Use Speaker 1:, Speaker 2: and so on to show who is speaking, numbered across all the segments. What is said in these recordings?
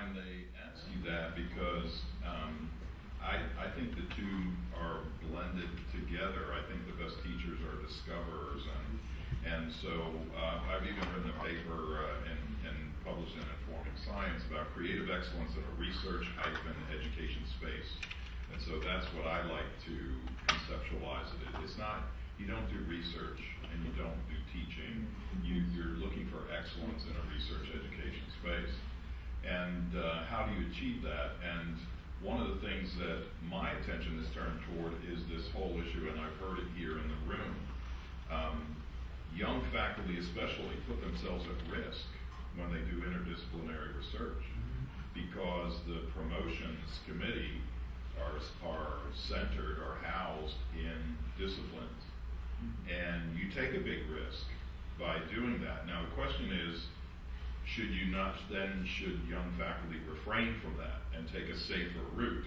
Speaker 1: time they ask you that because I think the two are blended together. I think the best teachers are discoverers, and so I've even written a paper and published in Informing Science about creative excellence in a research-education space. And so that's what I like to conceptualize it. It's not, you don't do research and you don't do teaching. You're looking for excellence in a research-education space. And how do you achieve that? And one of the things that my attention is turned toward is this whole issue, and I've heard it here in the room. Young faculty especially put themselves at risk when they do interdisciplinary research because the promotions committee are centered or housed in disciplines. And you take a big risk by doing that. Now the question is, should young faculty refrain from that and take a safer route?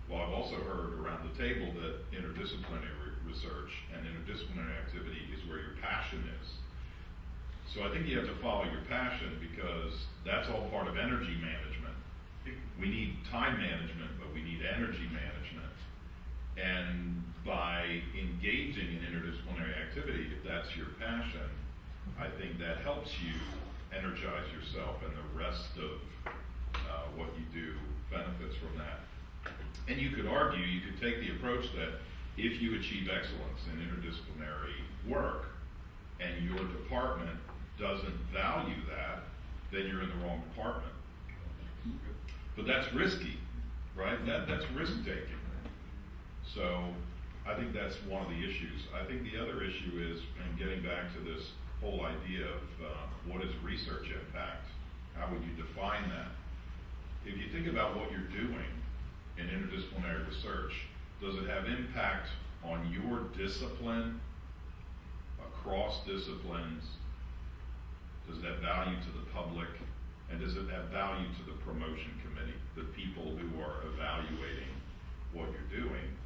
Speaker 1: Well, I've also heard around the table that interdisciplinary research and interdisciplinary activity is where your passion is. So I think you have to follow your passion because that's all part of energy management. We need time management, but we need energy management. And by engaging in interdisciplinary activity, if that's your passion, I think that helps you energize yourself, and the rest of what you do benefits from that. And you could argue, you could take the approach that if you achieve excellence in interdisciplinary work and your department doesn't value that, then you're in the wrong department. But that's risky, right? That's risk-taking. So I think that's one of the issues. I think the other issue is, and getting back to this whole idea of what is research impact, how would you define that? If you think about what you're doing in interdisciplinary research, does it have impact on your discipline, across disciplines? Does it have value to the public? And does it have value to the promotion committee, the people who are evaluating what you're doing?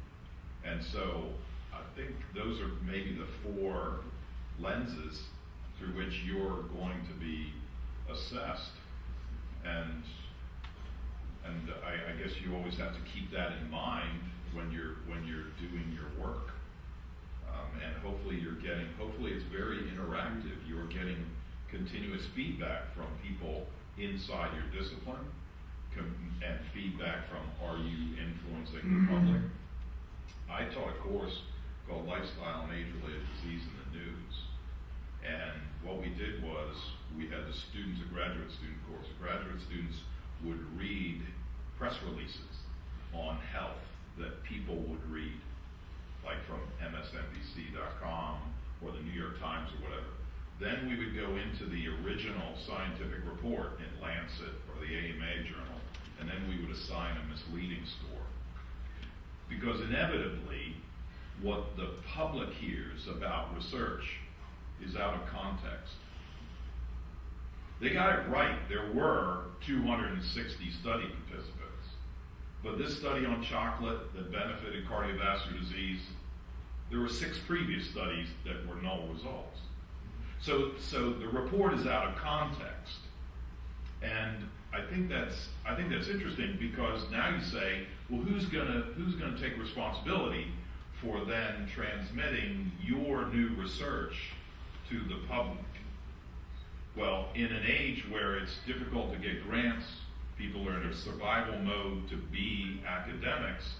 Speaker 1: And so I think those are maybe the four lenses through which you're going to be assessed. And I guess you always have to keep that in mind when you're doing your work. And hopefully it's very interactive. You're getting continuous feedback from people inside your discipline, and feedback from, are you influencing the public? I taught a course called Lifestyle and Age-Related Disease in the News. And what we did was, we had the students, a graduate student course. Graduate students would read press releases on health that people would read, like from MSNBC.com or the New York Times or whatever. Then we would go into the original scientific report in Lancet or the AMA journal, and then we would assign a misleading score. Because inevitably, what the public hears about research is out of context. They got it right. There were 260 study participants. But this study on chocolate that benefited cardiovascular disease, there were 6 previous studies that were null results. So the report is out of context. And I think that's interesting, because now you say, well, who's gonna take responsibility for then transmitting your new research to the public? Well, in an age where it's difficult to get grants, people are in a survival mode to be academics,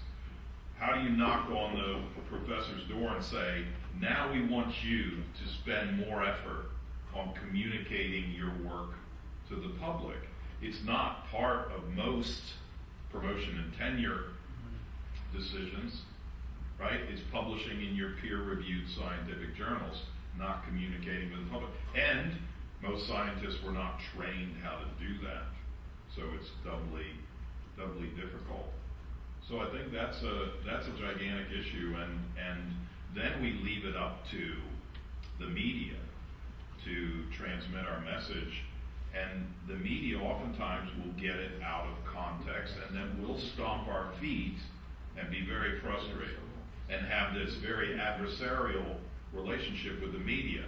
Speaker 1: how do you knock on the professor's door and say, now we want you to spend more effort on communicating your work to the public? It's not part of most promotion and tenure decisions, right? It's publishing in your peer-reviewed scientific journals, not communicating with the public. And most scientists were not trained how to do that. So it's doubly difficult. So I think that's a gigantic issue, and then we leave it up to the media to transmit our message, and the media oftentimes will get it out of context, and then we'll stomp our feet and be very frustrated and have this very adversarial relationship with the media.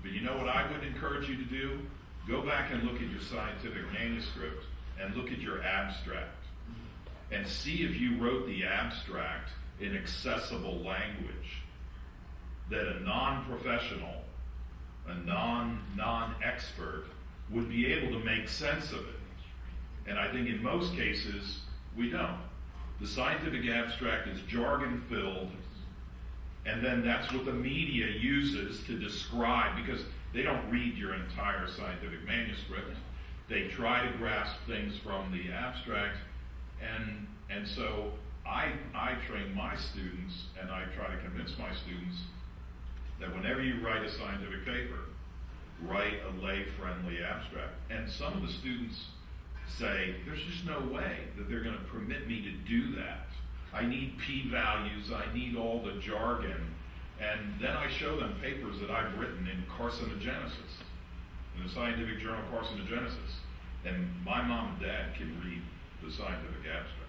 Speaker 1: But you know what I would encourage you to do? Go back and look at your scientific manuscript and look at your abstract and see if you wrote the abstract in accessible language that a non-professional, a non-expert would be able to make sense of it. And I think in most cases, we don't. The scientific abstract is jargon-filled, and then that's what the media uses to describe, because they don't read your entire scientific manuscript. They try to grasp things from the abstract, and so I train my students, and I try to convince my students that whenever you write a scientific paper, write a lay-friendly abstract. And some of the students say, there's just no way that they're going to permit me to do that. I need p-values, I need all the jargon. And then I show them papers that I've written in carcinogenesis, in the scientific journal Carcinogenesis. And my mom and dad can read the scientific abstract.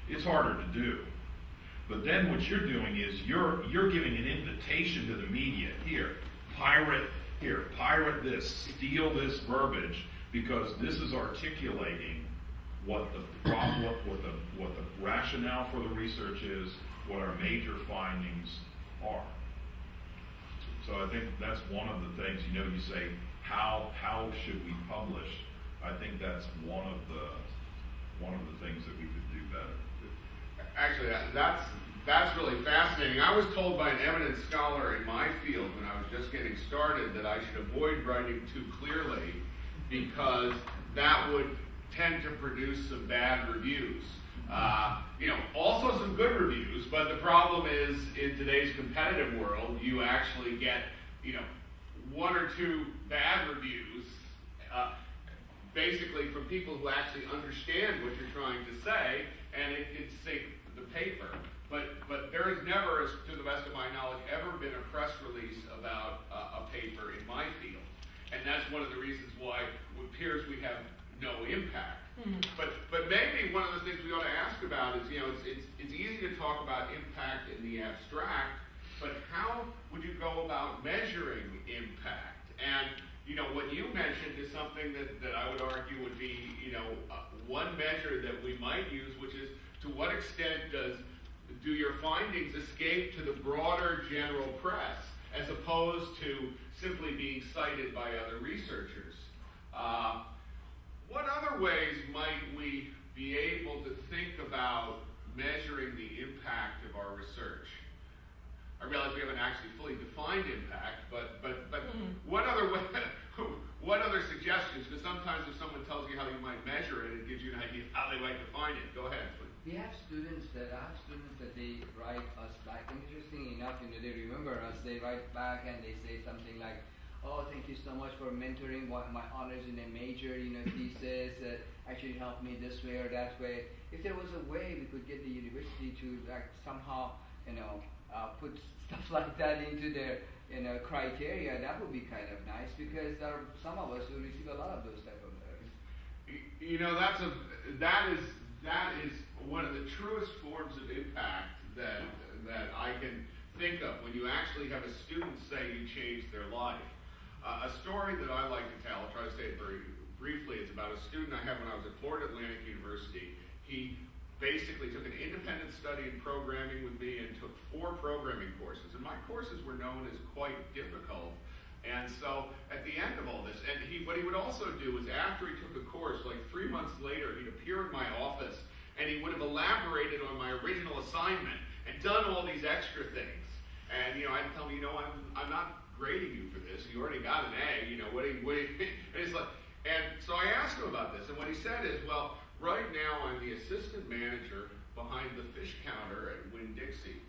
Speaker 1: It's harder to do. But then what you're doing is you're giving an invitation to the media. Here, pirate this, steal this verbiage, because this is articulating what the problem, what the rationale for the research is, what our major findings are. So I think that's one of the things. You say, how should we publish? I think that's one of the things that we could do better.
Speaker 2: Actually, that's really fascinating. I was told by an eminent scholar in my field when I was just getting started that I should avoid writing too clearly, because that would tend to produce some bad reviews. Also some good reviews, but the problem is, in today's competitive world, you actually get, one or two bad reviews, basically from people who actually understand what you're trying to say, and it can sink the paper. But there has never, to the best of my knowledge, ever been a press release about a paper in my field. And that's one of the reasons why it appears we have no impact. Mm-hmm. But maybe one of the things we ought to ask about is, it's easy to talk about impact in the abstract, but how would you go about measuring impact? And, what you mentioned is something that I would argue would be, one measure that we might use, which is, to what extent do your findings escape to the broader general press, as opposed to simply being cited by other researchers? What other ways might we be able to think about measuring the impact of our research? I realize we haven't actually fully defined impact, but what other suggestions? Because sometimes if someone tells you how you might measure it, it gives you an idea of how they might define it. Go ahead, please.
Speaker 3: We have students that they write us back. Interesting enough, they remember us. They write back and they say something like, "Oh, thank you so much for mentoring my honors in a major, thesis that actually helped me this way or that way." If there was a way we could get the university to somehow, put stuff like that into their, criteria, that would be kind of nice, because there are some of us who receive a lot of those type of letters.
Speaker 2: That is one of the truest forms of impact that I can think of, when you actually have a student say you changed their life. A story that I like to tell, I'll try to say it very briefly, is about a student I had when I was at Florida Atlantic University. He basically took an independent study in programming with me and took 4 programming courses. And my courses were known as quite difficult. And so at the end of all this, and what he would also do is, after he took a course, like 3 months later, he'd appear in my office and he would have elaborated on my original assignment and done all these extra things. And I'd tell him, I'm not grading you for this. You already got an A. What do you and it's like, and so I asked him about this, and what he said is, well, right now I'm the assistant manager behind the fish counter at Winn-Dixie.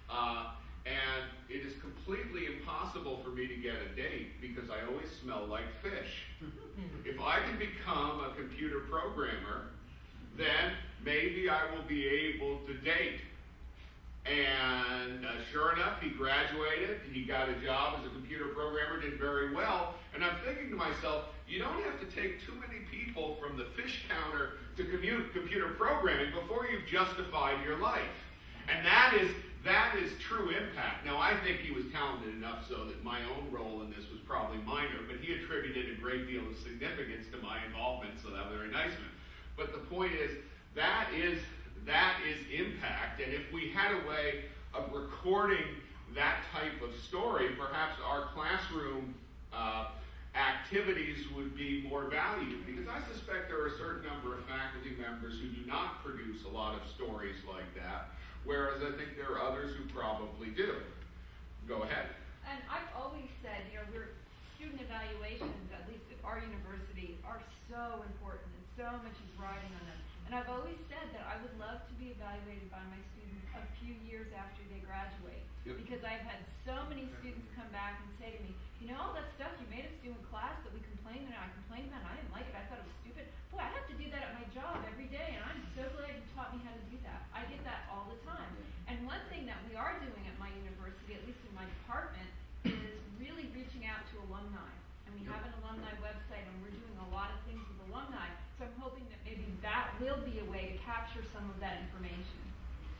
Speaker 2: And it is completely impossible for me to get a date because I always smell like fish. If I can become a computer programmer, then maybe I will be able to date. And sure enough, he graduated, he got a job as a computer programmer, did very well, and I'm thinking to myself, you don't have to take too many people from the fish counter to computer programming before you've justified your life. And that is true impact. Now, I think he was talented enough so that my own role in this was probably minor, but he attributed a great deal of significance to my involvement, so that was very nice of him. But the point is that is impact, and if we had a way of recording that type of story, perhaps our classroom activities would be more valued, because I suspect there are a certain number of faculty members who do not produce a lot of stories like that, whereas I think there are others who probably do. Go ahead.
Speaker 4: And I've always said, student evaluations, at least at our university, are so important, and so much is riding on them. And I've always said that I would love to be evaluated by my students a few years after they graduate.
Speaker 2: Yep.
Speaker 4: Because I've had so many students come back and say to me, all that stuff you made us do in class that we complained about, and I didn't like it, I thought it was stupid. Boy, I have to do that at my job every day, and I'm so glad you taught me how to do that. I get that all the time. And one thing that we are doing at my university, at least in my department, is really reaching out to alumni. And we have an alumni website, and we're doing a lot of things with alumni. So I'm hoping that maybe that will be a way to capture some of that information.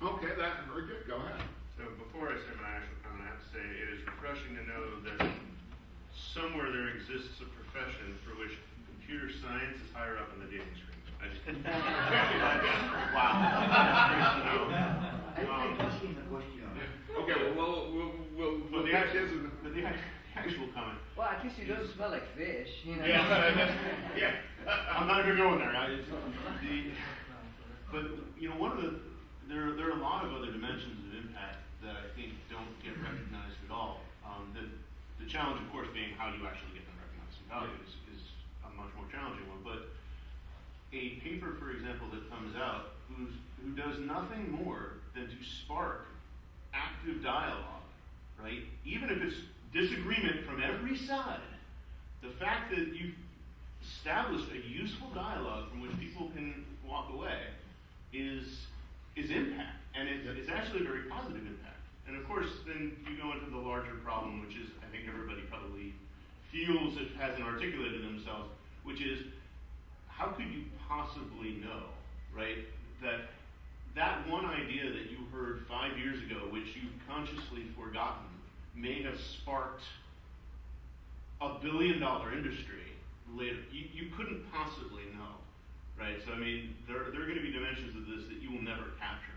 Speaker 2: Okay, that's very good. Go ahead.
Speaker 5: So before I say my actual comment, I have to say it is refreshing to know that somewhere there exists a profession for which computer science is higher up on the dating screen. I just wow.
Speaker 6: I'm asking a question.
Speaker 2: Okay, we'll
Speaker 5: the
Speaker 2: catch
Speaker 5: actual,
Speaker 2: this.
Speaker 5: but the actual comment.
Speaker 3: Well, at least you don't smell like fish,
Speaker 2: Yeah.
Speaker 5: I'm not even going there. But one of there are a lot of other dimensions of impact that I think don't get recognized at all. The challenge, of course, being how do you actually get them recognized and valued is a much more challenging one. But a paper, for example, that comes out who does nothing more than to spark active dialogue, right? Even if it's disagreement from every side, the fact that you've established a useful dialogue from which people can walk away is impact, and it's actually a very positive impact. And of course, then you go into the larger problem, which is, I think everybody probably feels it hasn't articulated themselves, which is, how could you possibly know, right, that one idea that you heard 5 years ago, which you've consciously forgotten, may have sparked $1 billion industry later. You couldn't possibly know, right? So I mean, there are going to be dimensions of this that you will never capture,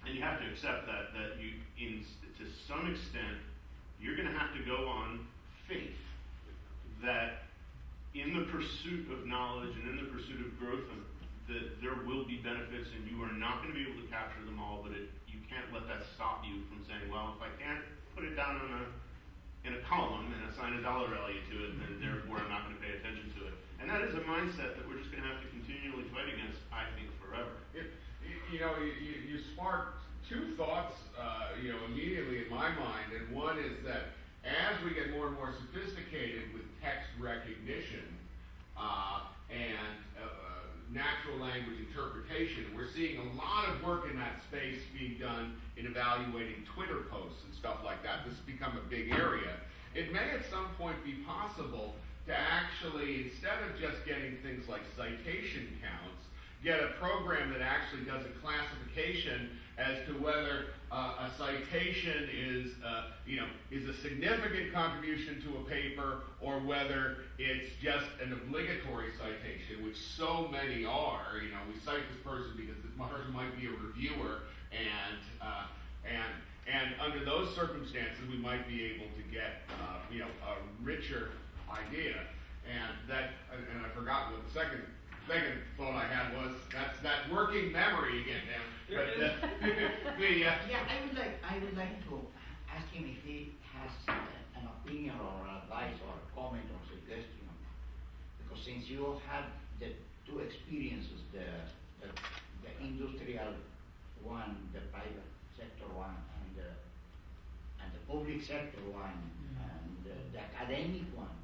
Speaker 5: and you have to accept that to some extent, you're going to have to go on faith that in the pursuit of knowledge and in the pursuit of growth, that there will be benefits, and you are not going to be able to capture them all. But you can't let that stop you from saying, well, if I can't put it down in a column and assign a dollar value to it, then therefore I'm not going to pay attention to it. And that is a mindset that we're just going to have to continually fight against, I think, forever.
Speaker 2: You sparked two thoughts, immediately in my mind, and one is that as we get more and more sophisticated with text recognition and natural language interpretation, we're seeing a lot of work in that space being done in evaluating Twitter posts and stuff like that. This has become a big area. It may at some point be possible to actually, instead of just getting things like citation counts, get a program that actually does a classification as to whether a citation is a significant contribution to a paper, or whether it's just an obligatory citation, which so many are. We cite this person because this person might be a reviewer, and under those circumstances, we might be able to get a richer idea. And I forgot what the second thought I had was. That's that working memory again. But,
Speaker 6: Yeah, I would like to ask him if he has an opinion or advice or comment or suggestion, because since you have the two experiences, the industrial one, the private sector one, and the public sector one, and the academic one,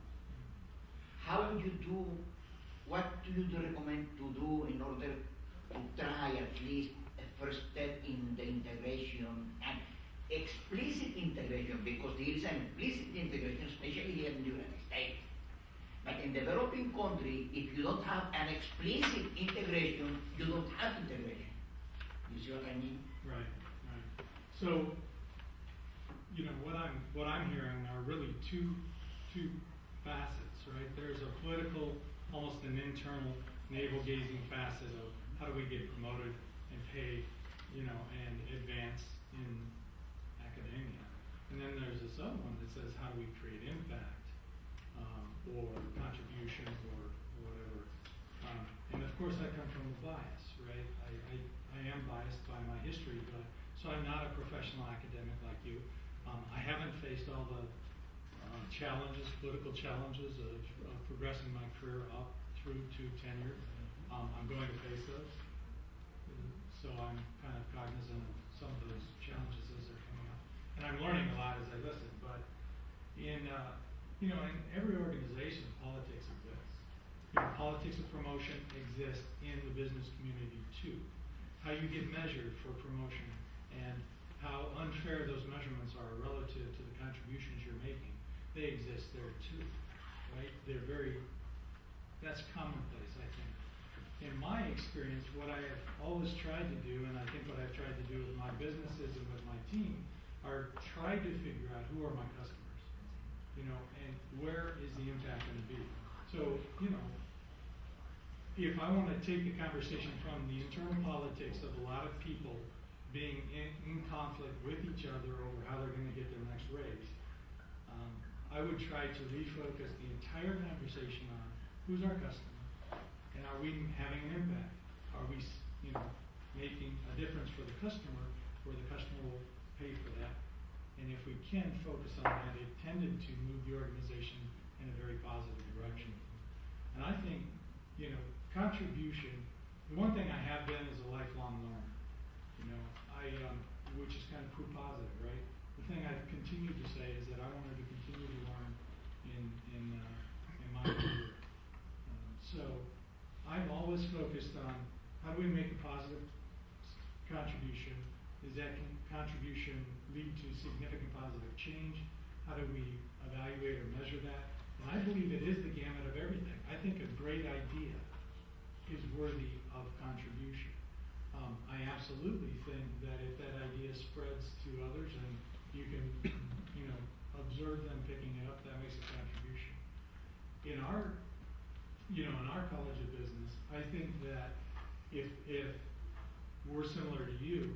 Speaker 6: how would you do? What do you recommend to do in order to try at least a first step in the integration and explicit integration? Because there is an implicit integration, especially here in the United States. But in developing country, if you don't have an explicit integration, you don't have integration. You see what I mean?
Speaker 7: Right. So, what I'm hearing are really two facets, right? There's a political, almost an internal navel-gazing facet of how do we get promoted and pay, and advance in academia. And then there's this other one that says how do we create impact, or contributions or whatever. And of course I come from a bias, right? I am biased by my history, but so I'm not a professional academic like you. I haven't faced all the political challenges of progressing my career up through to tenure. I'm going to face those. So I'm kind of cognizant of some of those challenges as they're coming up. And I'm learning a lot as I listen, but in every organization, politics exists. Politics of promotion exists in the business community too. How you get measured for promotion and how unfair those measurements are relative to the contributions you're making, they exist there too, right? That's commonplace, I think. In my experience, what I have always tried to do, and I think what I've tried to do with my businesses and with my team, are try to figure out who are my customers, and where is the impact going to be. So, if I want to take the conversation from the internal politics of a lot of people being in conflict with each other over how they're going to get their next raise, I would try to refocus the entire conversation on who's our customer, and are we having an impact? Are we, making a difference for the customer, where the customer will pay for that? And if we can focus on that, it tended to move the organization in a very positive direction. And I think, contribution, the one thing I have been is a lifelong learner, which is kind of proof positive, right? The thing I've continued to say is that I wanted to continue to learn in my career. So I'm always focused on how do we make a positive contribution? Does that contribution lead to significant positive change? How do we evaluate or measure that? And I believe it is the gamut of everything. I think a great idea is worthy of contribution. I absolutely think that if that idea spreads to others and you can, observe them picking it up, that makes a contribution. In our College of Business, I think that if we're similar to you,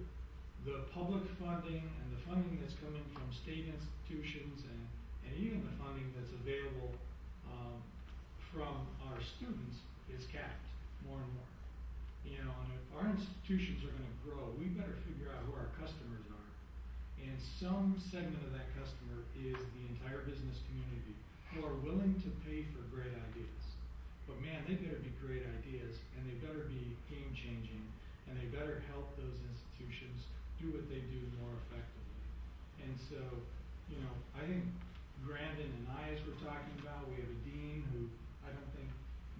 Speaker 7: the public funding and the funding that's coming from state institutions and even the funding that's available from our students is capped more and more. And if our institutions are going to grow, we better figure out who our customers are. And some segment of that customer is the entire business community who are willing to pay for great ideas. But man, they better be great ideas, and they better be game-changing, and they better help those institutions do what they do more effectively. And so, I think Grandon and I, as we're talking about, we have a dean who I don't think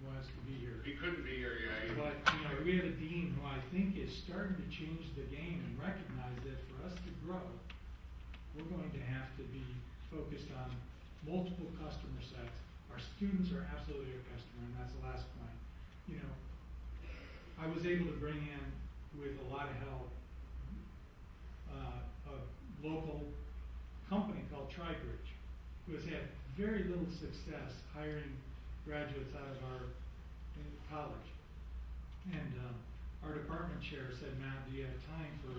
Speaker 7: wants to be here.
Speaker 2: He couldn't be here, yeah.
Speaker 7: But, we have a dean who I think is starting to change the game and recognize that for us to grow, we're going to have to be focused on multiple customer sets. Our students are absolutely a customer, and that's the last point. I was able to bring in, with a lot of help, a local company called TriBridge, who has had very little success hiring graduates out of our college. And our department chair said, Matt, do you have time for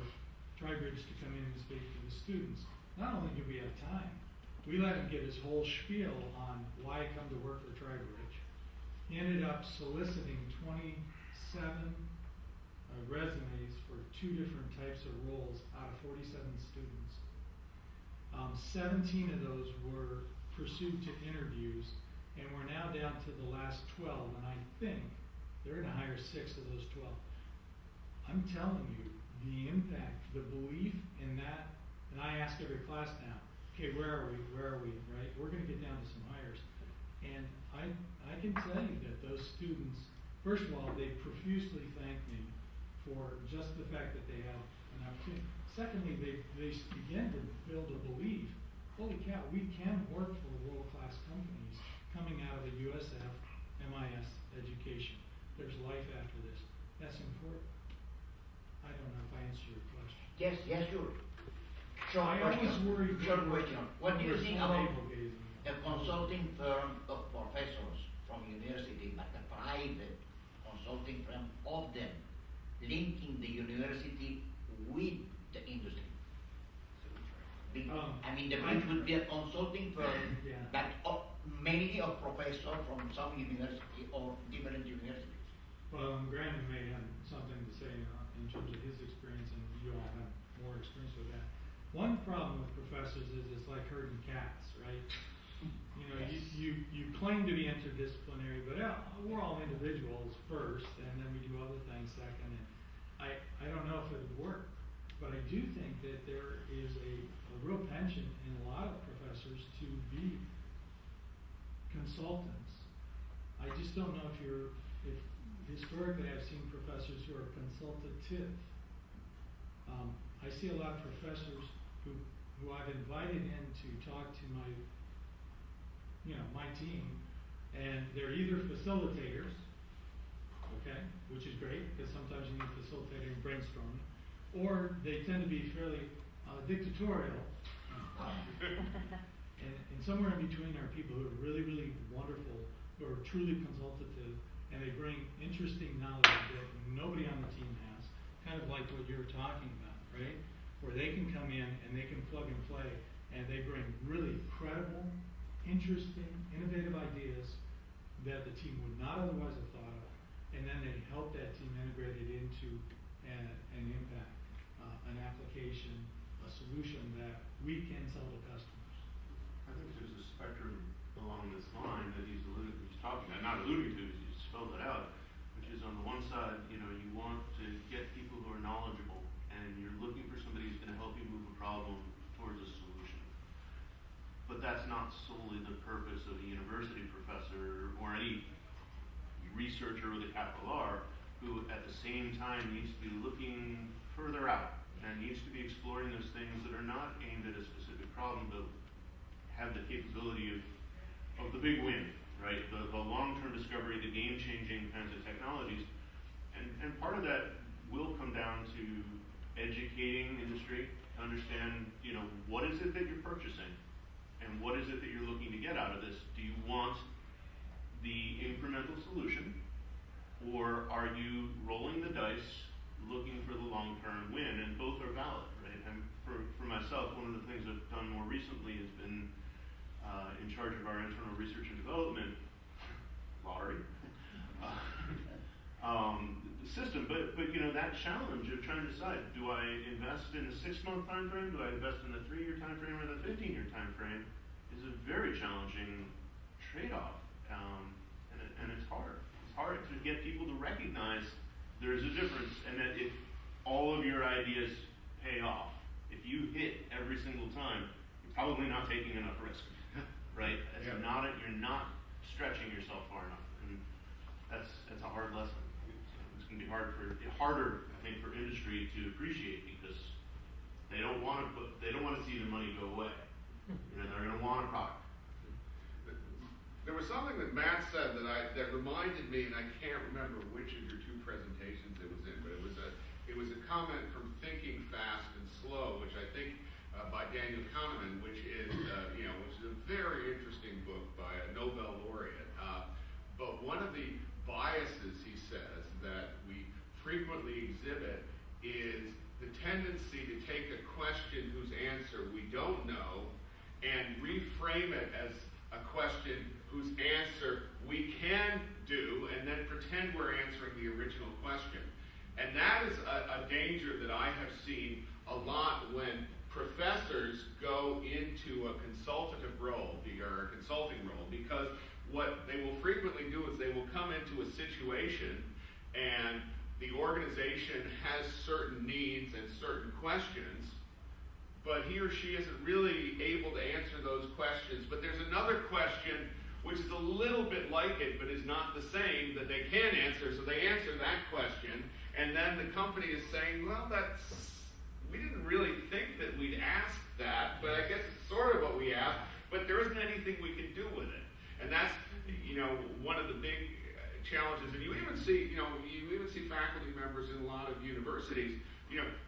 Speaker 7: TriBridge to come in and speak to the students? Not only do we have time, we let him give his whole spiel on why come to work for TriBridge. He ended up soliciting 27 resumes for 2 different types of roles out of 47 students. 17 of those were pursued to interviews, and we're now down to the last 12, and I think they're going to hire 6 of those 12. I'm telling you, the impact, the belief in that, and I ask every class now, okay, where are we, right? We're going to get down to some hires. And I can tell you that those students, first of all, they profusely thank me for just the fact that they have an opportunity. Secondly, they begin to build a belief, holy cow, we can work for world-class companies coming out of a USF, MIS education. There's life after this. That's important. I don't know if I answered your question.
Speaker 6: Yes, sure.
Speaker 7: I always worry.
Speaker 6: Short question. What do you think about
Speaker 7: navel-gazing.
Speaker 6: a consulting firm of professors from university, but a private consulting firm of them, linking the university with the industry. I mean, the bridge would be a consulting firm,
Speaker 7: Yeah.
Speaker 6: but mainly of professors from some university or different universities.
Speaker 7: Well, Grandon may have something to say in terms of his experience, and you all have more experience with that. One problem with professors is it's like herding cats, right? You know,
Speaker 6: Yes.
Speaker 7: you claim to be interdisciplinary, but we're all individuals first, and then we do other things second. And I don't know if it would work, but I do think that there is a real penchant in a lot of professors to be consultants. I just don't know if historically I've seen professors who are consultative. I see a lot of professors who I've invited in to talk to my team, and they're either facilitators, okay, which is great because sometimes you need facilitating and brainstorming, or they tend to be fairly dictatorial. And somewhere in between are people who are really, really wonderful, who are truly consultative, and they bring interesting knowledge that nobody on the team has, kind of like what you're talking about, right? Where they can come in and they can plug and play, and they bring really credible, interesting, innovative ideas that the team would not otherwise have thought of, and then they help that team integrate it into an impact, an application, a solution that we can sell to customers.
Speaker 5: I think there's a spectrum along this line that he's talking about, not alluding to, he spelled it out, which is on the one side, you want to get people who are knowledgeable, and you're looking for somebody who's going to help you move a problem towards a solution. But that's not solely the purpose of a university professor or any researcher with a capital R, who at the same time needs to be looking further out and needs to be exploring those things that are not aimed at a specific problem, but have the capability of the big win, right? The long-term discovery, the game-changing kinds of technologies. And part of that will come down to educating industry to understand, what is it that you're purchasing? And what is it that you're looking to get out of this? Do you want the incremental solution? Or are you rolling the dice, looking for the long-term win? And both are valid, right? And for myself, one of the things I've done more recently has been in charge of our internal research and development lottery system. But that challenge of trying to decide, do I invest in a 6-month time frame? Do I invest in a 3-year time frame or the 15-year time frame? Is a very challenging trade-off, and it's hard. It's hard to get people to recognize there's a difference, and that if all of your ideas pay off, if you hit every single time, you're probably not taking enough risk, right? You're not stretching yourself far enough, and that's a hard lesson. It's going to be harder, I think, for industry to appreciate, because they don't want to see the money go away. They're going to want a product.
Speaker 2: There was something that Matt said that reminded me, and I can't remember which of your two presentations it was in, but it was a comment from Thinking Fast and Slow, which I think by Daniel Kahneman, which is a very interesting book by a Nobel laureate. But one of the biases, he says, that we frequently exhibit is the tendency to take a question whose answer we don't know and reframe it as a question whose answer we can do, and then pretend we're answering the original question. And that is a danger that I have seen a lot when professors go into a consultative role, or a consulting role, because what they will frequently do is they will come into a situation and the organization has certain needs and certain questions, but he or she isn't really able to answer those questions. But there's another question which is a little bit like it, but is not the same, that they can answer, so they answer that question, and then the company is saying, well, we didn't really think that we'd ask that, but I guess it's sort of what we asked, but there isn't anything we can do with it. And that's, one of the big challenges. And you even see faculty members in a lot of universities,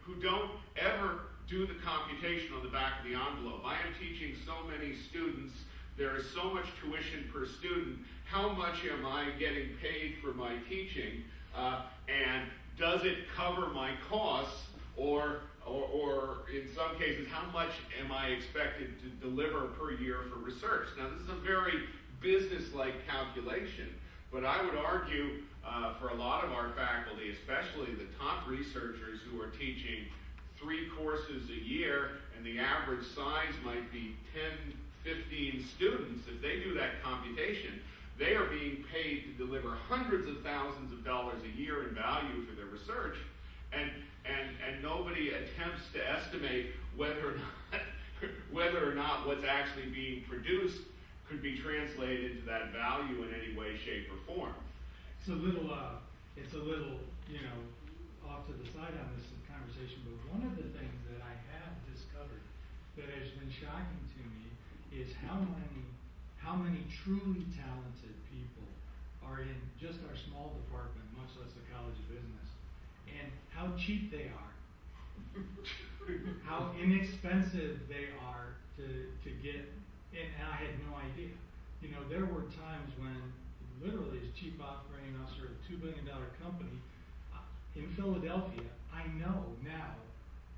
Speaker 2: who don't ever do the computation on the back of the envelope. I am teaching so many students there is so much tuition per student, how much am I getting paid for my teaching, and does it cover my costs, or in some cases, how much am I expected to deliver per year for research? Now, this is a very business-like calculation, but I would argue for a lot of our faculty, especially the top researchers who are teaching 3 courses a year, and the average size might be 10, 15 students, if they do that computation, they are being paid to deliver hundreds of thousands of dollars a year in value for their research, and nobody attempts to estimate whether or not what's actually being produced could be translated into that value in any way, shape, or form.
Speaker 7: It's a little, off to the side on this conversation, but one of the things that I have discovered that has been shocking to me is how many truly talented people are in just our small department, much less the College of Business, and how cheap they are, how inexpensive they are to get, and I had no idea. There were times when literally as chief operating officer of a $2 billion company in Philadelphia, I know now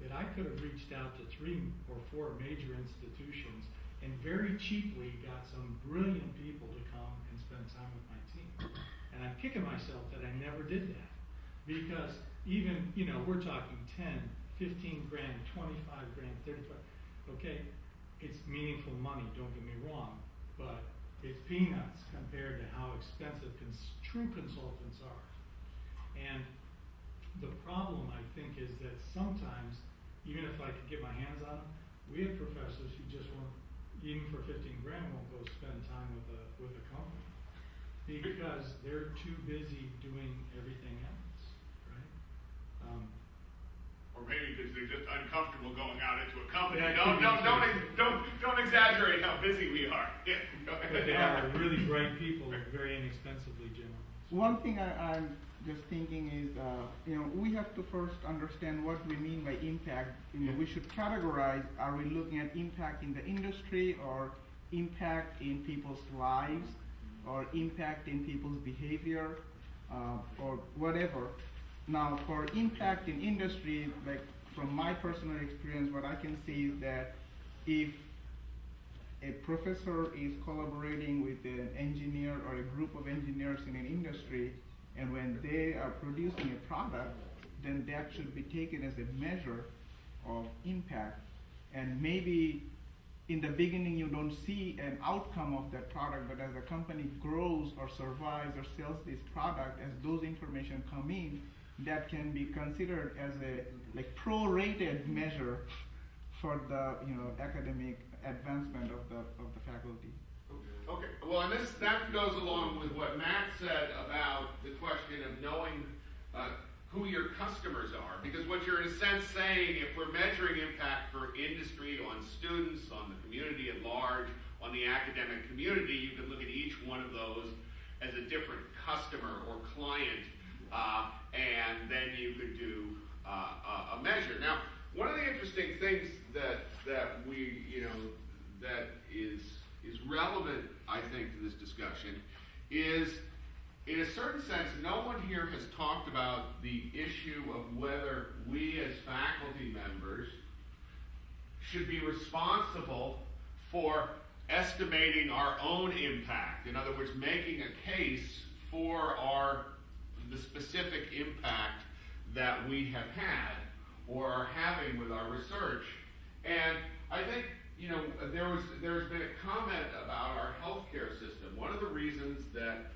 Speaker 7: that I could have reached out to 3 or 4 major institutions and very cheaply got some brilliant people to come and spend time with my team. And I'm kicking myself that I never did that. Because even, we're talking 10, 15 grand, 25 grand, 35, okay, it's meaningful money, don't get me wrong, but it's peanuts compared to how expensive true consultants are. And the problem, I think, is that sometimes, even if I could get my hands on them, we have professors who just won't, even for 15 grand, won't go spend time with a company because they're too busy doing everything else, right?
Speaker 2: Or maybe because they're just uncomfortable going out into a company.
Speaker 7: Yeah,
Speaker 2: Don't exaggerate how busy we are. Yeah,
Speaker 7: but they are really bright people, very inexpensively general.
Speaker 8: One thing I'm just thinking is, we have to first understand what we mean by impact. We should categorize, are we looking at impact in the industry, or impact in people's lives, or impact in people's behavior, or whatever. Now, for impact in industry, like from my personal experience, what I can see is that if a professor is collaborating with an engineer or a group of engineers in an industry, and when they are producing a product, then that should be taken as a measure of impact. And maybe in the beginning you don't see an outcome of that product, but as the company grows or survives or sells this product, as those information come in, that can be considered as a prorated measure for the academic advancement of the faculty.
Speaker 2: Okay. Well, and that goes along with what Matt said about the question of knowing who your customers are, because what you're in a sense saying, if we're measuring impact for industry, on students, on the community at large, on the academic community, you could look at each one of those as a different customer or client, and then you could do a measure. Now, one of the interesting things that we, that is relevant, I think, to this discussion is, in a certain sense, no one here has talked about the issue of whether we as faculty members should be responsible for estimating our own impact. In other words, making a case for the specific impact that we have had or are having with our research. And I think, there's been a comment about our healthcare system. One of the reasons that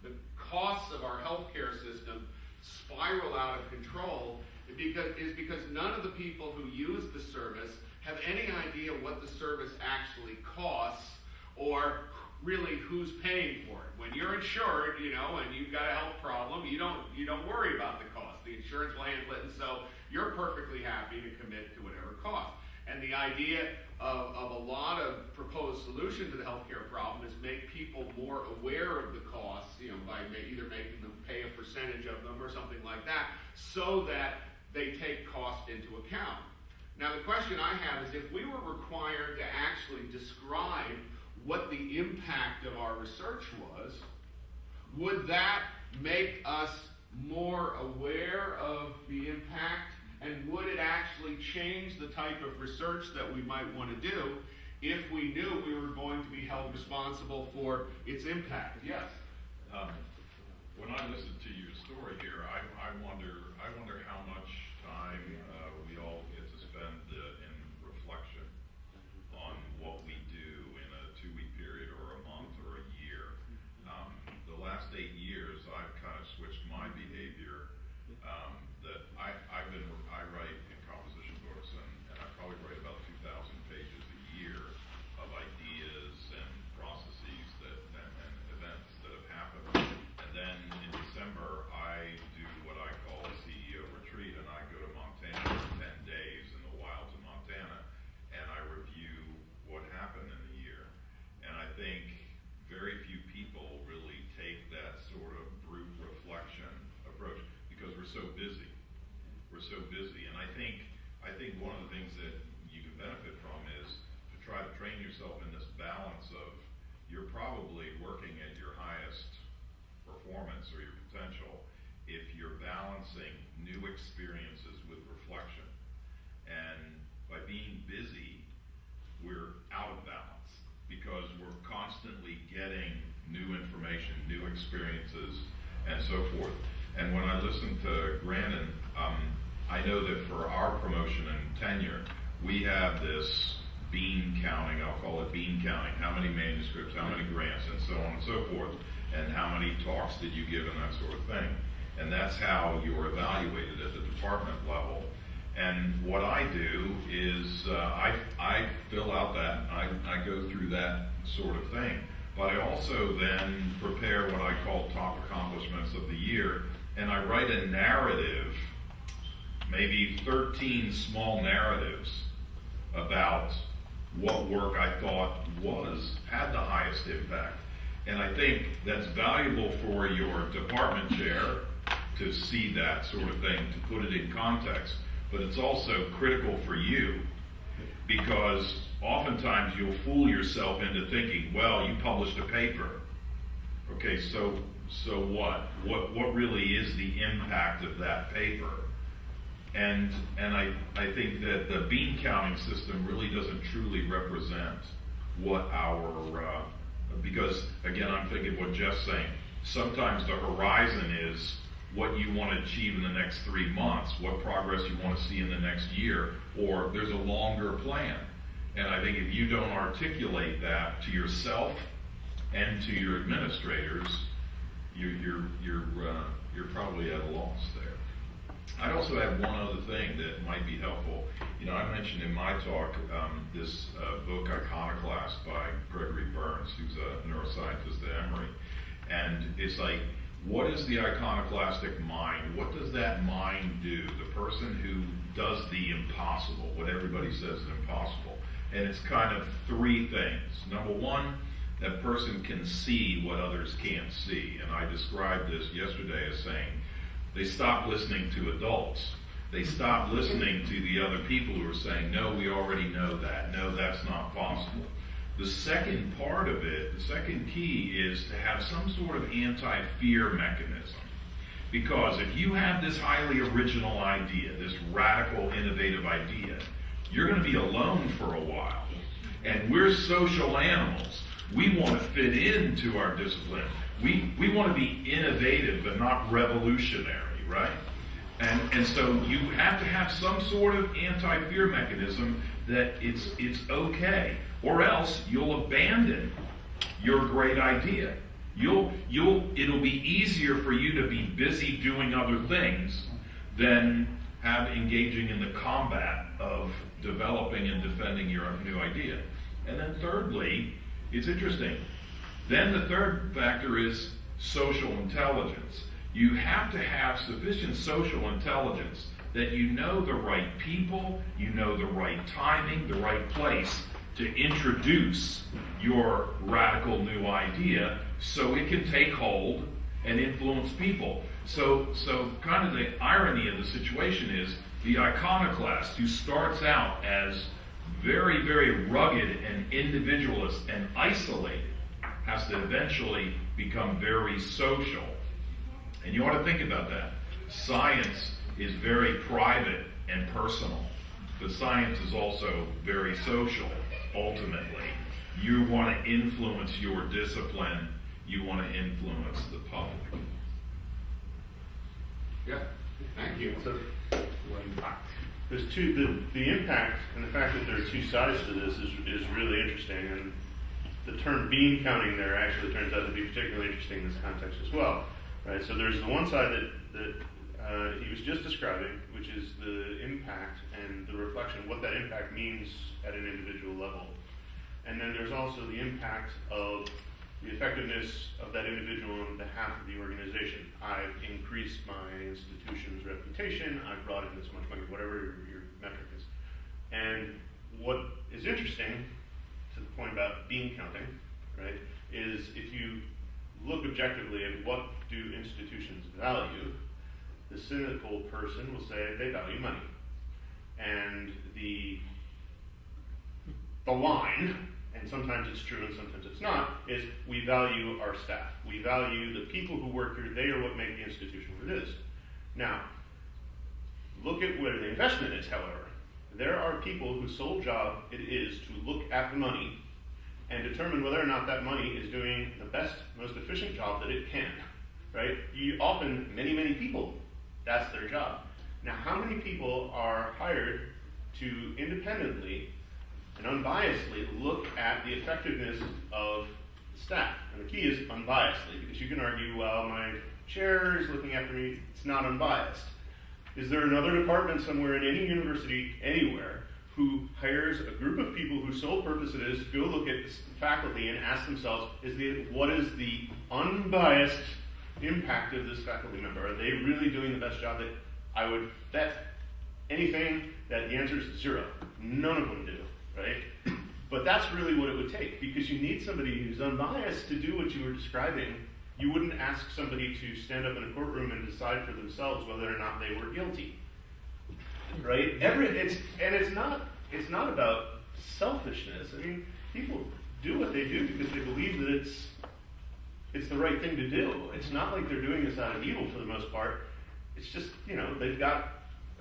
Speaker 2: the costs of our healthcare system spiral out of control is because none of the people who use the service have any idea what the service actually costs or really who's paying for it. When you're insured, and you've got a health problem, you don't worry about the cost. The insurance will handle it, and so you're perfectly happy to commit to whatever cost. And the idea of a lot of proposed solutions to the healthcare problem is make people more aware of the costs, by either making them pay a percentage of them or something like that, so that they take cost into account. Now, the question I have is, if we were required to actually describe what the impact of our research was, would that make us more aware of the impact, and would it actually change the type of research that we might want to do if we knew we were going to be held responsible for its impact? Yes?
Speaker 1: When I listen to your story here, I wonder how much time we all get to spend in reflection on what we do in a 2-week period or a month or a year. The last 8 years, I've kind of switched my behavior. That I write in composition books, and I probably write about 2,000 pages a year of ideas and processes and events that have happened. And then in December, I do what I call a CEO retreat, and I go to Montana for 10 days in the wilds of Montana, and I review what happened in the year. And I think very few people really take that sort of brute reflection approach because we're so busy. We're so busy. And I think one of the things that you can benefit from is to try to train yourself in this balance of you're probably working at your highest performance or your potential if you're balancing new experiences with reflection. And by being busy, we're out of balance because we're constantly getting new information, new experiences, and so forth. And when I listen to Grandon, I know that for our promotion and tenure, we have this bean counting, I'll call it bean counting, how many manuscripts, how many grants, and so on and so forth, and how many talks did you give and that sort of thing. And that's how you're evaluated at the department level. And what I do is I fill out that, I go through that sort of thing. But I also then prepare what I call top accomplishments of the year, and I write a narrative, maybe 13 small narratives about what work I thought had the highest impact. And I think that's valuable for your department chair to see that sort of thing, to put it in context. But it's also critical for you because oftentimes you'll fool yourself into thinking, well, you published a paper. Okay, so what? What really is the impact of that paper? And I think that the bean counting system really doesn't truly represent what our, because again, I'm thinking what Jeff's saying, sometimes the horizon is what you want to achieve in the next 3 months, what progress you want to see in the next year, or there's a longer plan. And I think if you don't articulate that to yourself and to your administrators, you're probably at a loss there. I also have one other thing that might be helpful. You know, I mentioned in my talk this book, Iconoclast, by Gregory Burns, who's a neuroscientist at Emory. And it's like, what is the iconoclastic mind? What does that mind do? The person who does the impossible, what everybody says is impossible. And it's kind of 3 things. Number 1, that person can see what others can't see. And I described this yesterday as saying, they stop listening to adults. They stop listening to the other people who are saying, no, we already know that. No, that's not possible. The second part of it, the second key, is to have some sort of anti-fear mechanism. Because if you have this highly original idea, this radical, innovative idea, you're going to be alone for a while. And we're social animals. We want to fit into our discipline. We want to be innovative but not revolutionary, right? And so you have to have some sort of anti-fear mechanism that it's okay, or else you'll abandon your great idea. It'll be easier for you to be busy doing other things than engaging in the combat of developing and defending your new idea. And then thirdly, it's interesting. Then the third factor is social intelligence. You have to have sufficient social intelligence that you know the right people, you know the right timing, the right place to introduce your radical new idea so it can take hold and influence people. So kind of the irony of the situation is the iconoclast who starts out as very, very rugged and individualist and isolated has to eventually become very social. And you ought to think about that. Science is very private and personal, but science is also very social, ultimately. You want to influence your discipline, you want to influence the public.
Speaker 2: Yeah, thank you.
Speaker 5: So, there's the impact and the fact that there are two sides to this is really interesting, and the term bean counting there actually turns out to be particularly interesting in this context as well, right? So there's the one side that he was just describing, which is the impact and the reflection, what that impact means at an individual level. And then there's also the impact of the effectiveness of that individual on behalf of the organization. I've increased my institution's reputation, I've brought in this much money, whatever your metric is. And what is interesting, to the point about bean counting, right, is if you look objectively at what do institutions value, the cynical person will say they value money. And the line, and sometimes it's true and sometimes it's not, is we value our staff. We value the people who work here. They are what make the institution what it is. Now, look at where the investment is, however. There are people whose sole job it is to look at the money and determine whether or not that money is doing the best, most efficient job that it can, right? Often, many, many people, that's their job. Now, how many people are hired to independently and unbiasedly look at the effectiveness of staff? And the key is unbiasedly, because you can argue, well, my chair is looking after me, it's not unbiased. Is there another department somewhere in any university, anywhere, who hires a group of people whose sole purpose it is to go look at the faculty and ask themselves, what is the unbiased impact of this faculty member? Are they really doing the best job that I would bet anything that the answer is 0? None of them do, right? But that's really what it would take, because you need somebody who's unbiased to do what you were describing. You wouldn't ask somebody to stand up in a courtroom and decide for themselves whether or not they were guilty, right? It's not about selfishness. I mean, people do what they do because they believe that it's the right thing to do. It's not like they're doing this out of evil for the most part. It's just, they've got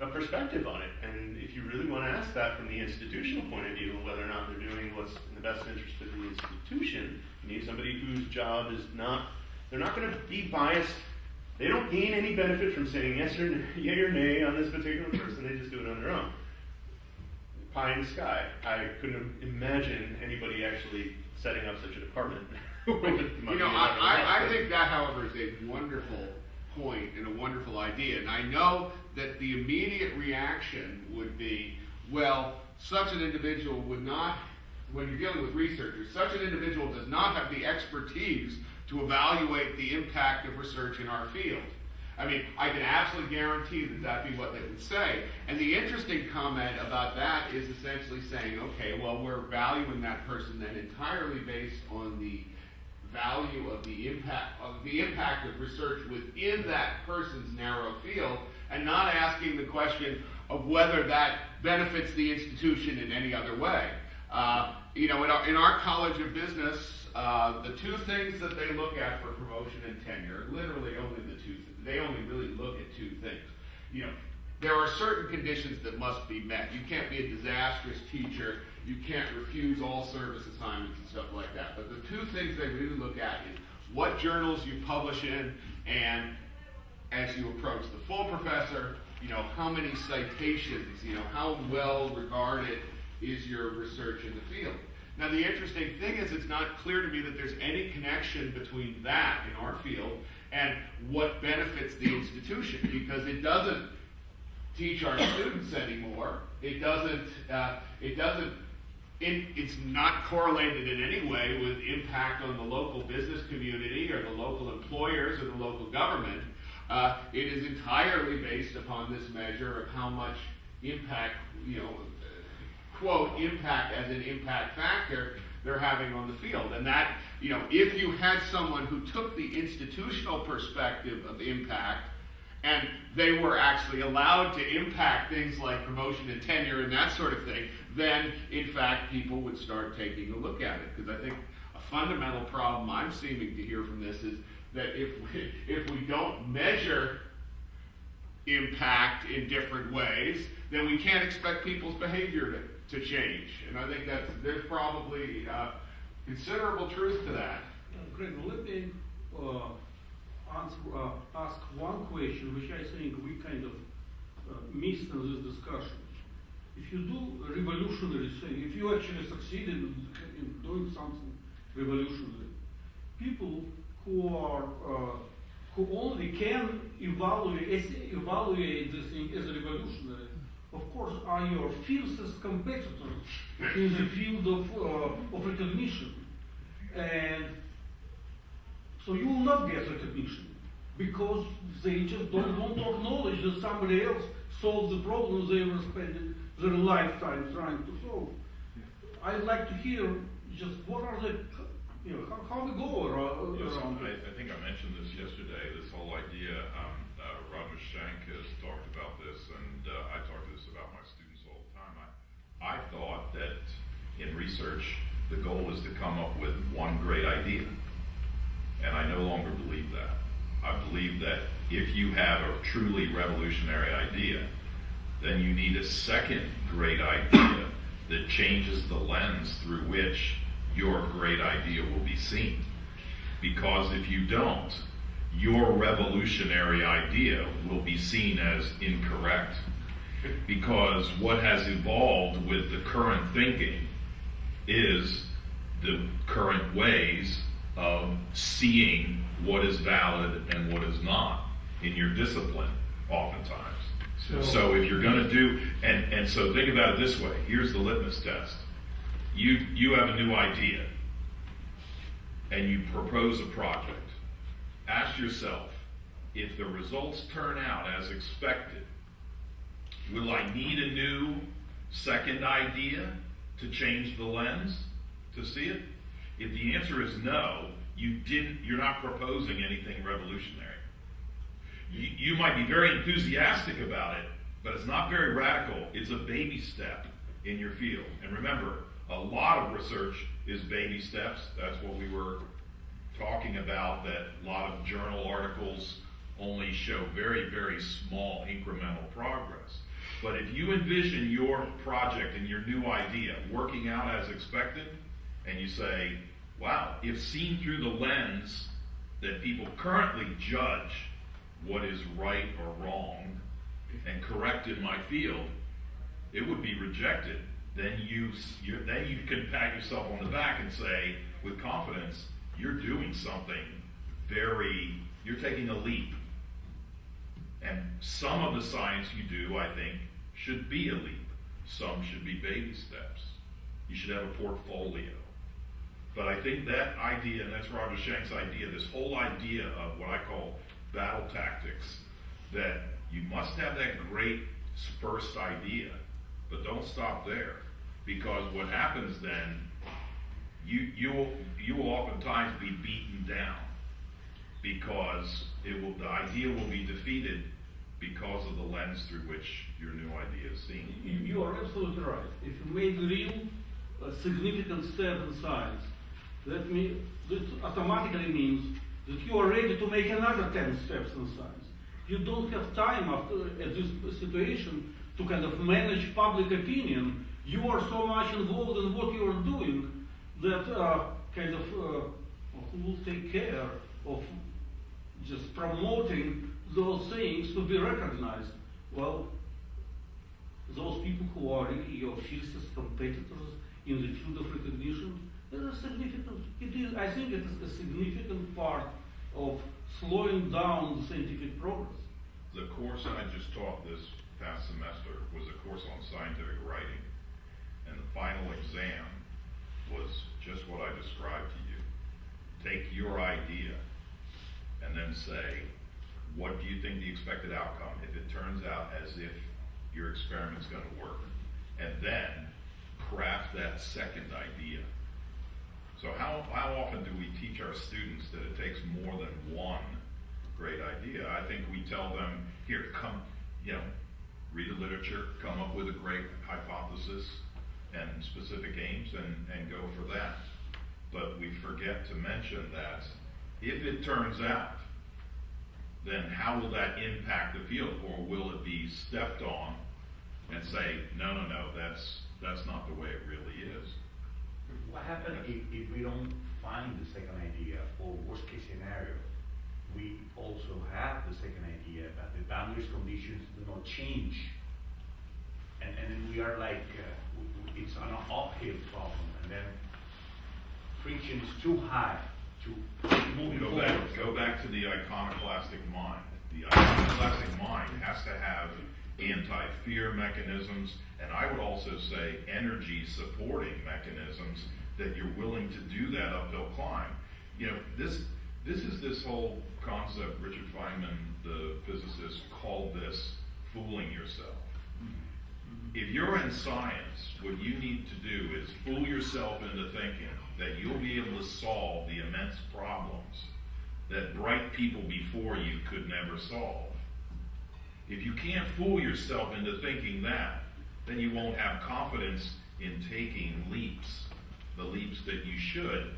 Speaker 5: a perspective on it. And if you really want to ask that from the institutional point of view, whether or not they're doing what's in the best interest of the institution, you need somebody whose job is they're not going to be biased. They don't gain any benefit from saying yes or yay or nay on this particular person. They just do it on their own. Pie in the sky. I couldn't imagine anybody actually setting up such a department.
Speaker 2: I think that, however, is a wonderful point and a wonderful idea. And I know that the immediate reaction would be, well, such an individual would not, when you're dealing with researchers, such an individual does not have the expertise to evaluate the impact of research in our field. I mean, I can absolutely guarantee that that'd be what they would say. And the interesting comment about that is essentially saying, okay, well, we're valuing that person then entirely based on the value of the impact of research within that person's narrow field, and not asking the question of whether that benefits the institution in any other way. In our College of Business, the two things that they look at for promotion and tenure, literally only the two. They only really look at two things. There are certain conditions that must be met. You can't be a disastrous teacher. You can't refuse all service assignments and stuff like that. But the two things they really look at is what journals you publish in, and as you approach the full professor, how many citations, how well regarded is your research in the field. Now, the interesting thing is it's not clear to me that there's any connection between that in our field and what benefits the institution, because it doesn't teach our students anymore. It's not correlated in any way with impact on the local business community or the local employers or the local government. It is entirely based upon this measure of how much impact, quote, impact as an impact factor they're having on the field. And that, if you had someone who took the institutional perspective of impact and they were actually allowed to impact things like promotion and tenure and that sort of thing, then in fact people would start taking a look at it. Because I think a fundamental problem I'm seeming to hear from this is that if we don't measure impact in different ways, then we can't expect people's behavior to change. And I think there's probably considerable truth to that.
Speaker 9: Grandon, let me ask one question, which I think we kind of missed in this discussion. If you do a revolutionary thing, if you actually succeed in doing something revolutionary, people who only can evaluate this thing as a revolutionary, of course, are your fiercest competitors in the field of recognition. And so you will not get recognition because they just don't want to acknowledge that somebody else solved the problem they were spending their lifetime trying to solve. I'd like to hear just what are the, how we go around.
Speaker 1: Yes, I think I mentioned this yesterday, this whole idea. Roger Schenck has talked about this, and I talk to this about my students all the time. I thought that in research, the goal is to come up with one great idea. And I no longer believe that. I believe that if you have a truly revolutionary idea, then you need a second great idea that changes the lens through which your great idea will be seen. Because if you don't, your revolutionary idea will be seen as incorrect. Because what has evolved with the current thinking is the current ways of seeing what is valid and what is not in your discipline, oftentimes. So if you're going to do, and so think about it this way. Here's the litmus test. You have a new idea, and you propose a project. Ask yourself, if the results turn out as expected, will I need a new second idea to change the lens to see it? If the answer is no, you're not proposing anything revolutionary. You might be very enthusiastic about it, but it's not very radical. It's a baby step in your field. And remember, a lot of research is baby steps. That's what we were talking about, that a lot of journal articles only show very, very small incremental progress. But if you envision your project and your new idea working out as expected, and you say, wow, if seen through the lens that people currently judge what is right or wrong and correct in my field, it would be rejected. Then you can pat yourself on the back and say, with confidence, you're doing something you're taking a leap. And some of the science you do, I think, should be a leap. Some should be baby steps. You should have a portfolio. But I think that idea, and that's Roger Schenk's idea, this whole idea of what I call battle tactics, that you must have that great first idea, but don't stop there. Because what happens then, you will oftentimes be beaten down, because the idea will be defeated because of the lens through which your new idea is seen.
Speaker 9: You are absolutely right. If you make real significant step in science, that automatically means that you are ready to make another 10 steps in science. You don't have time at this situation to kind of manage public opinion. You are so much involved in what you are doing that who will take care of just promoting those things to be recognized? Well, those people who are really your fiercest competitors in the field of recognition, I think it is a significant part of slowing down scientific progress.
Speaker 1: The course I just taught this past semester was a course on scientific writing, and the final exam was just what I described to you. Take your idea and then say, what do you think the expected outcome, if it turns out as if your experiment's going to work? And then craft that second idea. So how often do we teach our students that it takes more than one great idea. I think we tell them, here, come, read the literature, come up with a great hypothesis and specific aims and go for that. But we forget to mention that if it turns out, then how will that impact the field? Or will it be stepped on and say, no, that's not the way it really is?
Speaker 10: What happens if we don't find the second idea, or worst case scenario, we also have the second idea, but the boundaries conditions do not change, and then we are like, it's an uphill problem, and then friction is too high to move forward.
Speaker 1: Go back to the iconoclastic mind. The iconoclastic mind has to have anti-fear mechanisms, and I would also say energy supporting mechanisms that you're willing to do that uphill climb. This is this whole concept. Richard Feynman, the physicist, called this fooling yourself. If you're in science, what you need to do is fool yourself into thinking that you'll be able to solve the immense problems that bright people before you could never solve. If you can't fool yourself into thinking that, then you won't have confidence in taking leaps, the leaps that you should.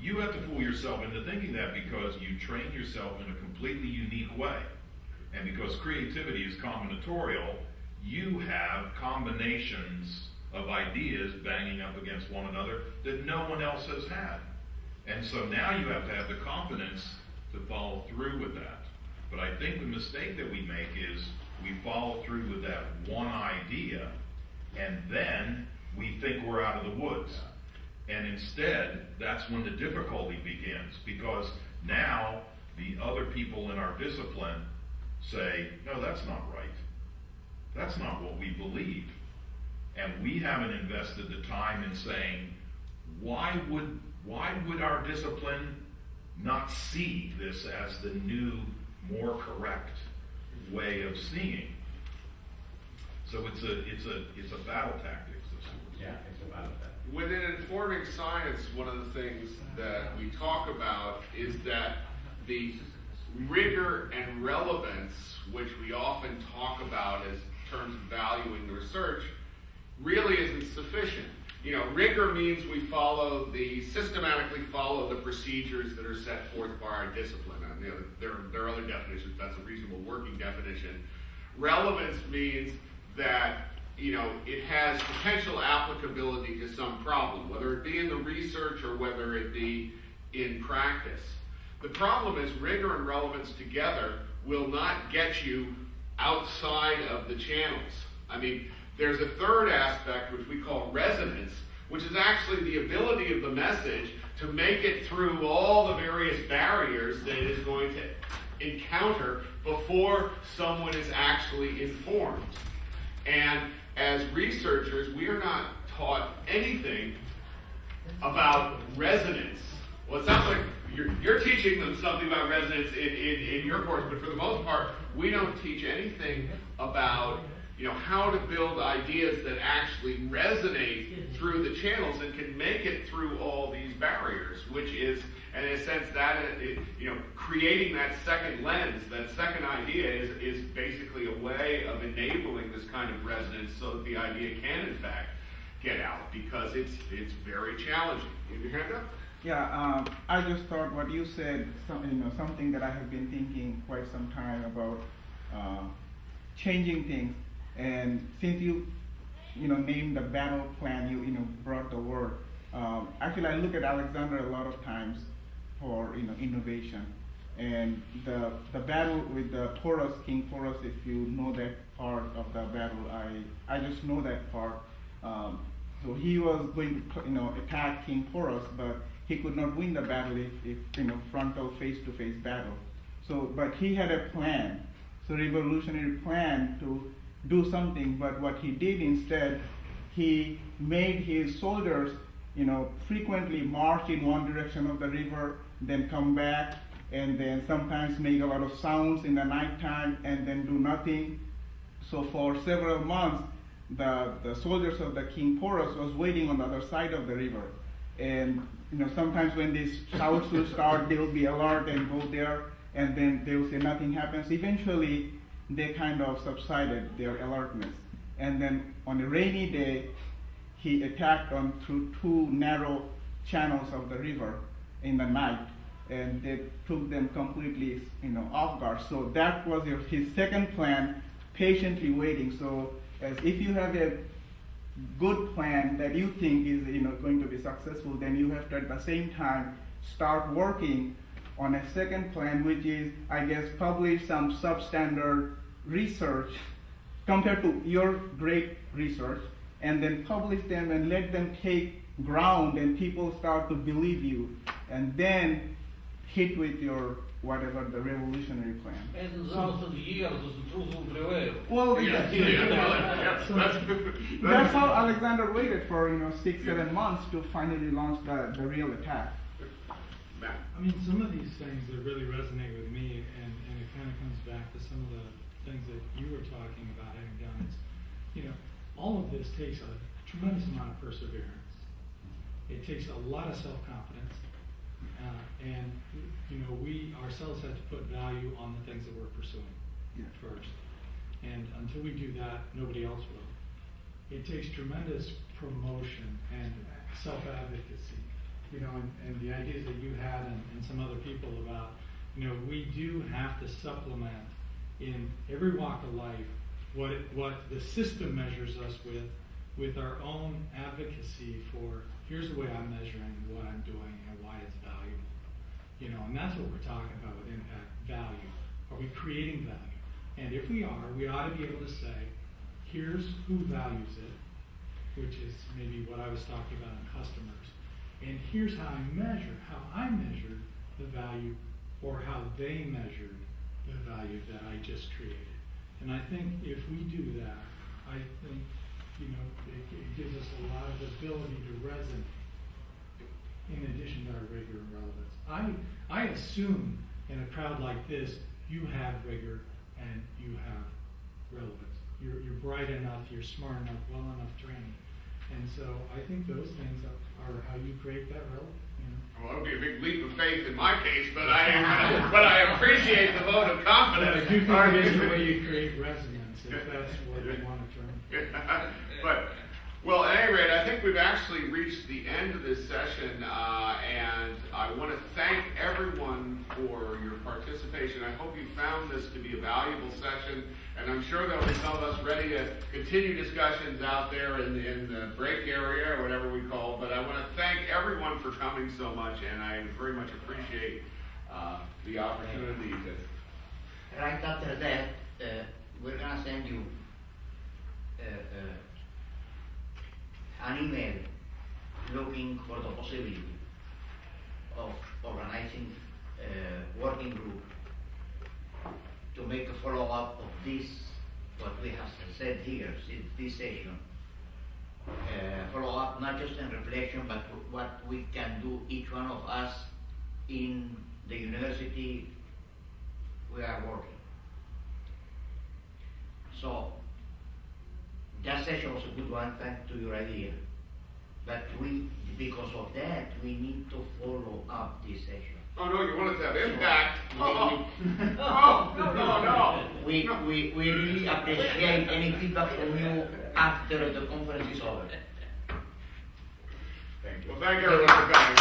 Speaker 1: You have to fool yourself into thinking that because you train yourself in a completely unique way. And because creativity is combinatorial, you have combinations of ideas banging up against one another that no one else has had. And so now you have to have the confidence to follow through with that. But I think the mistake that we make is we follow through with that one idea, and then we think we're out of the woods. And instead, that's when the difficulty begins, because now the other people in our discipline say, no, that's not right. That's not what we believe. And we haven't invested the time in saying, why would our discipline not see this as the new, more correct way of seeing? So it's a battle tactics of sorts.
Speaker 10: Yeah, it's a battle tactic.
Speaker 2: Within informing science, one of the things that we talk about is that the rigor and relevance, which we often talk about as terms of valuing the research, really isn't sufficient. Rigor means we systematically follow the procedures that are set forth by our discipline. And, there are other definitions. That's a reasonable working definition. Relevance means that it has potential applicability to some problem, whether it be in the research or whether it be in practice. The problem is rigor and relevance together will not get you outside of the channels. I mean, there's a third aspect which we call resonance, which is actually the ability of the message to make it through all the various barriers that it is going to encounter before someone is actually informed. And as researchers, we are not taught anything about resonance. Well, it sounds like you're teaching them something about resonance in your course, but for the most part, we don't teach anything about how to build ideas that actually resonate through the channels and can make it through all these barriers, which is, and in a sense, that creating that second lens, that second idea is basically a way of enabling this kind of resonance so that the idea can, in fact, get out, because it's very challenging. You have your hand up?
Speaker 8: Yeah, I just thought what you said, something that I have been thinking quite some time about changing things. And since you named the battle plan, you brought the word. Actually, I look at Alexander a lot of times for innovation, and the battle with the Porus, King Porus. If you know that part of the battle, I just know that part. So he was going to attack King Porus, but he could not win the battle if frontal face-to-face battle. So, but he had a plan, so revolutionary plan to do something. But what he did instead, he made his soldiers, frequently march in one direction of the river, then come back, and then sometimes make a lot of sounds in the nighttime, and then do nothing. So for several months, the soldiers of the King Porus was waiting on the other side of the river. And sometimes when these shouts will start, they will be alert and go there. and then they will say nothing happens. Eventually, they kind of subsided their alertness. And then on a rainy day, he attacked on through two narrow channels of the river in the night, and they took them completely, off guard. So that was his second plan, patiently waiting. So as if you have a good plan that you think is, going to be successful, then you have to at the same time start working on a second plan, which is, I guess, publish some substandard research compared to your great research, and then publish them and let them take ground and people start to believe you, and then hit with your whatever the revolutionary plan.
Speaker 9: And the results of the years is the truth will prevail.
Speaker 8: Well,
Speaker 2: Yeah,
Speaker 8: so
Speaker 2: that's
Speaker 8: that's how Alexander waited for 6-7 months to finally launch the real attack.
Speaker 2: Matt.
Speaker 7: I mean, some of these things that really resonate with me, and it kind of comes back to some of the things that you were talking about having done. Is, all of this takes a tremendous amount of perseverance. It takes a lot of self-confidence, and we ourselves have to put value on the things that we're pursuing first. And until we do that, nobody else will. It takes tremendous promotion and self-advocacy. And the ideas that you had and some other people about, we do have to supplement in every walk of life what the system measures us with our own advocacy for, here's the way I'm measuring what I'm doing and why it's valuable. And that's what we're talking about with impact, value. Are we creating value? And if we are, we ought to be able to say, here's who values it, which is maybe what I was talking about in customers. And here's how I measured the value, or how they measured the value that I just created. And I think if we do that, I think, it gives us a lot of ability to resonate in addition to our rigor and relevance. I assume in a crowd like this, you have rigor and you have relevance. You're bright enough, you're smart enough, well enough trained. And so I think those things are how you create that relevance.
Speaker 2: Well, it would be a big leap of faith in my case, but I appreciate the vote of confidence.
Speaker 7: I do think it is the way you create resonance, if that's what you want to term.
Speaker 2: But, well, at any rate, I think we've actually reached the end of this session, and I want to thank everyone for your participation. I hope you found this to be a valuable session, and I'm sure there'll be some of us ready to continue discussions out there in the break area, or whatever we call it. But I want to thank everyone for coming so much, and I very much appreciate the opportunity to...
Speaker 6: Right after that, we're going to send you an email looking for the possibility of organizing a working group to make a follow-up of this, what we have said here, this session. Follow-up not just in reflection, but what we can do, each one of us in the university we are working. So, that session was a good one, thanks to your idea. But because of that, we need to follow up this session.
Speaker 2: Oh, no, you want it to have impact. No.
Speaker 6: We really appreciate any feedback from you after the conference is over.
Speaker 2: Thank you. Well, thank everyone for coming.